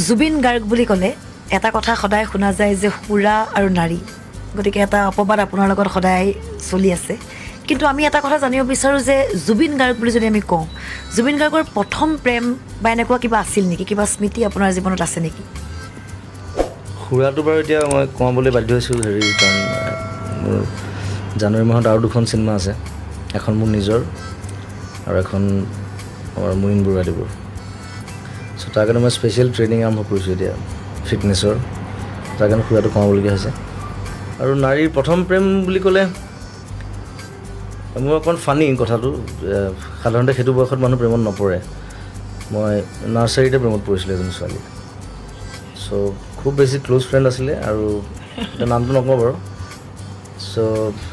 জুবিন গাৰ্গ বুলি ক'লে এটা কথা সদায় শুনা যায় যে সুৰা আৰু নাৰী, গতিকে এটা অপবাদ আপোনাৰ লগত সদায় চলি আছে। কিন্তু আমি এটা কথা জানিব বিচাৰোঁ যে জুবিন গাৰ্গ বুলি যদি আমি কওঁ, জুবিন গাৰ্গৰ প্ৰথম প্ৰেম বা এনেকুৱা কিবা আছিল নেকি, কিবা স্মৃতি আপোনাৰ জীৱনত আছে নেকি? সুৰাটো বাৰু এতিয়া মই কমাবলৈ বাধ্য হৈছোঁ, কাৰণ মোৰ জানুৱাৰী মাহত আৰু 2খন চিনেমা আছে, এখন মোৰ নিজৰ আৰু এখন আমাৰ মুইন বৰুৱাদেৱৰ। চ' তাৰ কাৰণে মই স্পেচিয়েল ট্ৰেইনিং আৰম্ভ কৰিছোঁ এতিয়া ফিটনেছৰ, তাৰ কাৰণে সুৰাটো কমাবলগীয়া হৈছে। আৰু নাৰীৰ প্ৰথম প্ৰেম বুলি ক'লে মোৰ অকণ ফানি কথাটো, সাধাৰণতে সেইটো বয়সত মানুহ প্ৰেমত নপৰে। মই নাৰ্চাৰীতে প্ৰেমত পৰিছিলোঁ এজনী ছোৱালী। চ' খুব বেছি ক্ল'জ ফ্ৰেণ্ড আছিলে, আৰু এতিয়া নামটো নকওঁ বাৰু। চ'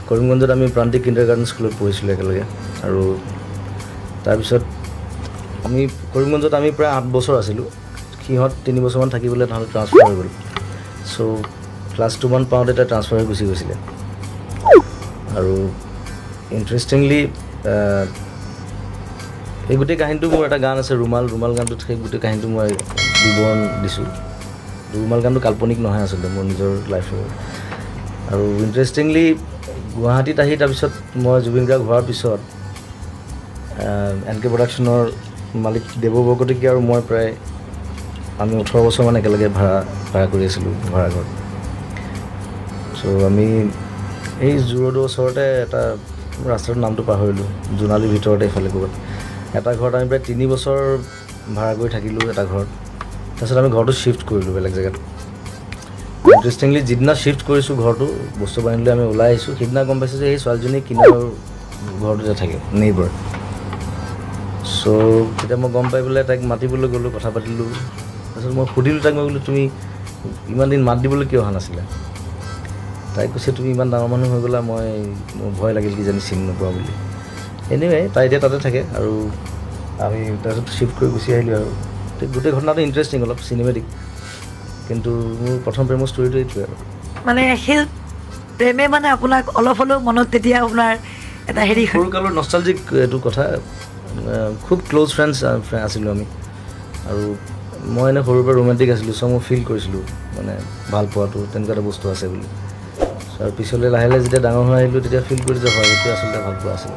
কৰিমগঞ্জত আমি প্ৰান্তিক কিণ্ডাৰগাৰ্টেন স্কুলত পঢ়িছিলোঁ একেলগে, আৰু তাৰপিছত আমি কৰিমগঞ্জত আমি প্ৰায় 8 বছৰ আছিলোঁ। সিহঁত 3 বছৰমান থাকিবলৈ তাহাঁতে ট্ৰান্সফাৰ হৈ গ'ল। চ' ক্লাছ 2 মান পাওঁতে তাই ট্ৰান্সফাৰ হৈ গুচি গৈছিলে। আৰু ইণ্টাৰেষ্টিংলি এই গোটেই কাহিনীটো মোৰ এটা গান আছে ৰুমাল গানটোত, সেই গোটেই কাহিনীটো মই বিৱৰণ দিছোঁ। ৰুমাল গানটো কাল্পনিক নহয় আচলতে, মোৰ নিজৰ লাইফৰ। আৰু ইণ্টাৰেষ্টিংলি গুৱাহাটীত আহি তাৰপিছত মই জুবিন গাৰ্গ হোৱাৰ পিছত NK প্ৰডাকশ্যনৰ মালিক দেৱ বৰকটকী আৰু মই প্ৰায় আমি 18 বছৰমান একেলগে ভাড়া কৰি আছিলোঁ ভাড়াঘৰ। চ' আমি এই জোৰদৰ ওচৰতে এটা ৰাস্তাটোৰ নামটো পাহৰিলোঁ, জোনালীৰ ভিতৰতে এইফালে ক'ৰবাত এটা ঘৰত আমি প্ৰায় 3 বছৰ ভাড়া কৰি থাকিলোঁ এটা ঘৰত। তাৰপিছত আমি ঘৰটো শ্বিফ্ট কৰিলোঁ বেলেগ জেগাত। ইণ্টাৰেষ্টিংলি যিদিনা শ্বিফ্ট কৰিছোঁ ঘৰটো, বস্তু বাহিনী লৈ আমি ওলাই আহিছোঁ, সেইদিনা গম পাইছোঁ যে সেই ছোৱালীজনী কিনাৰৰ ঘৰটোতে থাকে, নেইবাৰ। চ' তেতিয়া মই গম পাই পেলাই তাইক মাতিবলৈ গ'লোঁ, কথা পাতিলোঁ। তাৰপিছত মই সুধিলোঁ তাইক, মই বোলো তুমি ইমান দিন মাত দিবলৈ কিয় অহা নাছিলা? তাই কৈছে তুমি ইমান ডাঙৰ মানুহ হৈ গ'লা, মোৰ ভয় লাগিল কিজানি চিনি নোপোৱা বুলি। এনিৱে তাই এতিয়া তাতে থাকে, আৰু আমি তাৰপিছত শ্বিফ্ট কৰি গুচি আহিলোঁ। আৰু গোটেই ঘটনাটো ইণ্টাৰেষ্টিং, অলপ চিনেমেটিক, কিন্তু মোৰ প্ৰথম প্ৰেমৰ ষ্টৰিটো এইটোৱে। আৰু মানে সেই প্ৰেমে মানে আপোনাক অলপ হ'লেও মনত তেতিয়া আপোনাৰ এটা হেৰি সৰুকালৰ নষ্টালজিক এইটো কথা। খুব ক্ল'জ ফ্ৰেণ্ডছ আছিলোঁ আমি, আৰু মই এনেই সৰুৰ পৰা ৰোমেণ্টিক আছিলোঁ। চ' মই ফিল কৰিছিলোঁ মানে ভাল পোৱাটো তেনেকুৱা এটা বস্তু আছে বুলি। আৰু পিছলৈ লাহে লাহে যেতিয়া ডাঙৰ হৈ আহিলোঁ তেতিয়া ফিল কৰিছোঁ যে হয়, সেইটো আচলতে ভাল পোৱা আছিলে।